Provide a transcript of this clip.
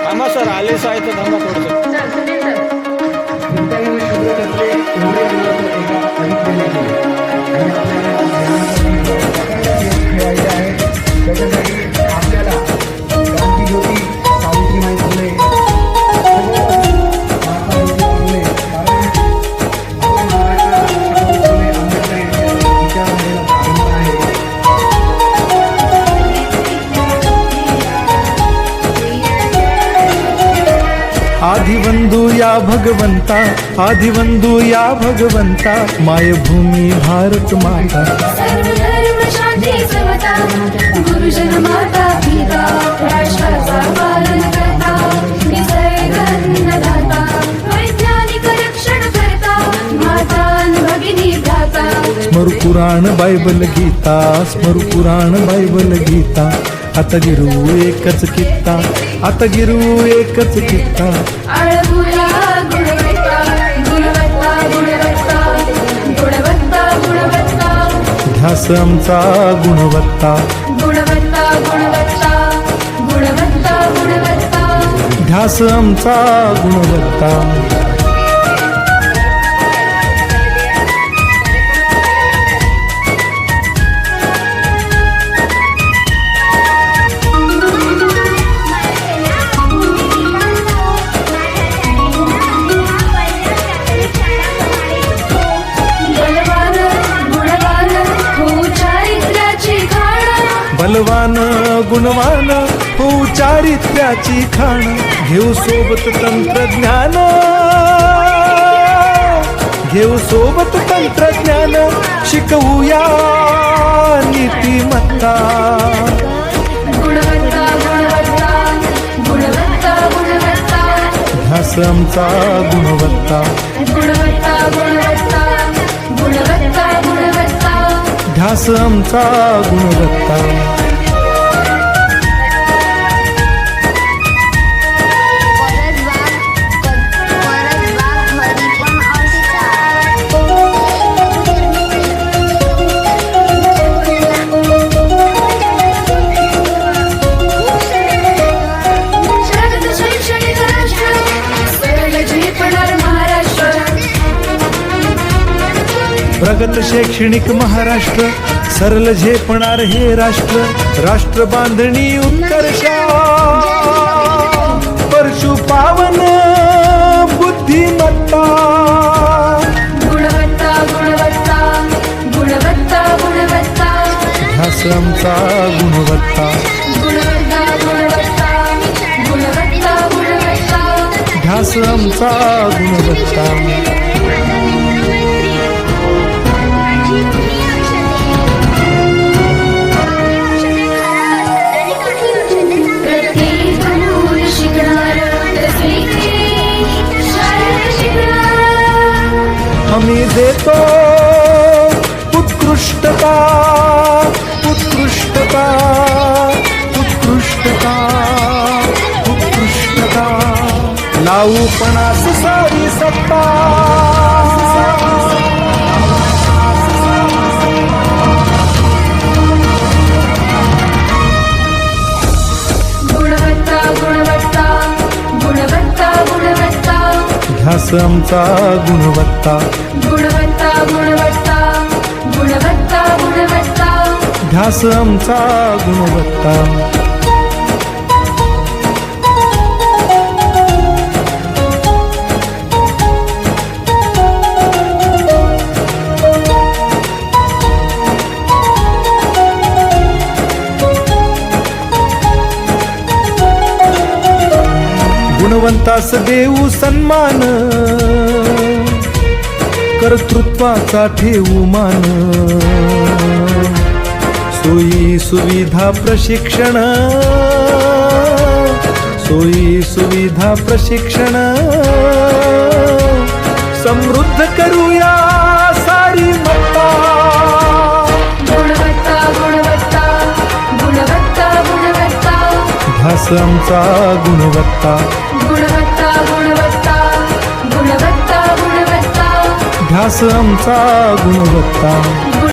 थांबा सर, आले साहेब तर थांबा थोडंसं. त्याच्यासाठी आपल्याला क्रांती ज्योती सावित्रीबाई फुले आदिवंदू या भगवंता, आदिवंदू या भगवंता, मायभूमी भारत माता. सर्वधर्म शांती समता, गुरुजन माता पिता, राष्ट्राचा पालन करता, निसर्ग अन्नदाता, वैज्ञानिक रक्षण करता, माता अन् भगिनी भ्राता. स्मर पुराण बायबल गीता, स्मर पुराण बायबल गीता. आता गिरू एकच कित्ता, आता गिरू एकच कित्ता. आळमुला गुणवत्ता, गुणवत्ता, गुणवत्ता, गुणवत्ता, गुणवत्ता. ध्यास आमचा गुणवत्ता, गुणवत्ता, गुणवत्ता, गुणवत्ता, गुणवत्ता. ध्यास आमचा गुणवत्ता. बलवान गुणवान हो चारित्र्याची खाण. घेऊ सोबत तंत्रज्ञान, घेऊ सोबत तंत्रज्ञान. शिकवूया नीतिमत्ता. गुणवत्ता, गुणवत्ता, गुणवत्ता, गुणवत्ता. ध्यास आमचा गुणवत्ता, गुणवत्ता, गुणवत्ता, गुणवत्ता, गुणवत्ता. ध्यास आमचा गुणवत्ता. प्रगत शैक्षणिक महाराष्ट्र, सरल झेपणार हे राष्ट्र. राष्ट्र बांधणी उत्कर्षा, परशु पावन बुद्धिमत्ता. गुणवत्ता, गुणवत्ता, गुणवत्ता, गुणवत्ता. ध्यास आमचा गुणवत्ता, गुणवत्ता, गुणवत्ता, गुणवत्ता, गुणवत्ता. ध्यास आमचा गुणवत्ता. आम्ही देतो उत्कृष्टता, उत्कृष्टता, उत्कृष्टता, उत्कृष्टता. लावू पणास सारी सत्ता. गुणवत्ता, गुणवत्ता, गुणवत्ता, गुणवत्ता. ध्यास आमचा गुणवत्ता, गुणवत्ता, गुणवत्ता, गुणवत्ता, गुणवत्ता. ध्यास आमचा गुणवत्ता. गुणवंतास देऊ सन्मान, कर्तृत्वाचा ठेवू मान. सोयी सुविधा प्रशिक्षण, सोयी सुविधा प्रशिक्षण. समृद्ध करूया सारी मत्ता. गुणवत्ता, गुणवत्ता, गुणवत्ता, गुणवत्ता. ध्यास आमचा गुणवत्ता, गुणवत्ता, गुणवत्ता, गुणवत्ता, गुणवत्ता. ध्यास आमचा गुणवत्ता.